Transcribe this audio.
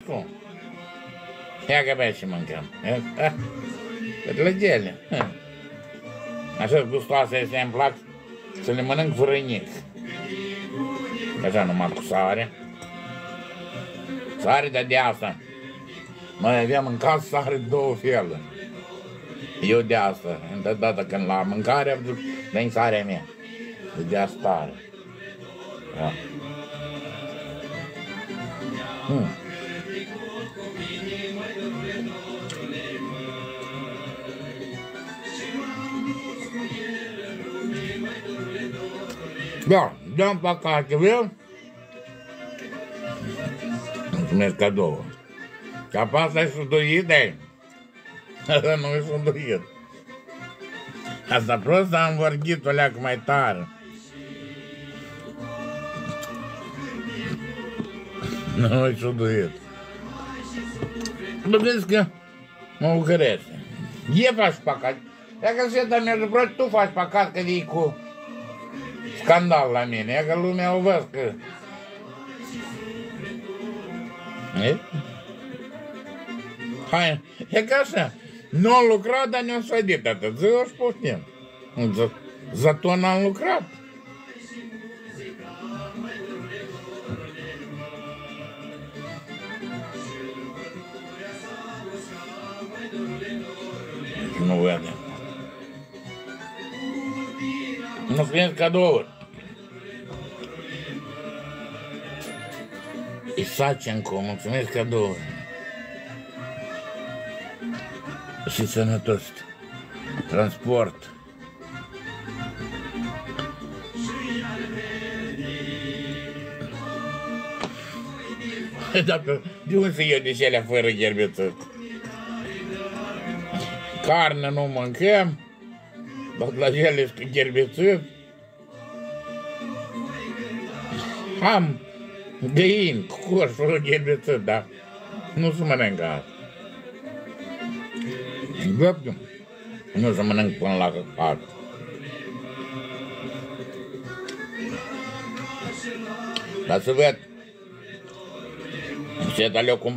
tu. Ia că abia și mâncăm. Lăgele. Așa gustoase este, îmi plac să le mănânc vrăinic. Așa numai cu sare. Sare de asta. Noi aveam în casă sare de două feluri. Eu de asta. Dată când la mâncare am zis, dă-mi sarea mea. De asta tare. Da. Da, dăm păcate, vreau? Mulțumesc cadou. Că pe asta e suduit, de nu e suduit. Asta prost am învărghit-o leacă mai tare. Nu e suduit. Vedeți că mă ucărește. E faci păcat. Dacă se dă mi-a zis, tu faci păcat că vii cu scandal la mine. E că lumea o văd că... E? Hai, e ca așa. Nu am lucrat, dar ne-am sădit atât. Ziua și poftim. Zato n-am lucrat. Nu vede. Nu spuneți cadouri. Isacenco, mulțumesc cadouri. Și sănătos. Transport. Dacă, de unde să iau de cele fără gherbețări? Carne nu mâncăm, dar la ele cu gherbețări. Am găini, cu coș, fără gherbețări, dar nu se mănâncă asta. Nu se mănânc până la căcat. Dar să văd, ce le-au cumpărat.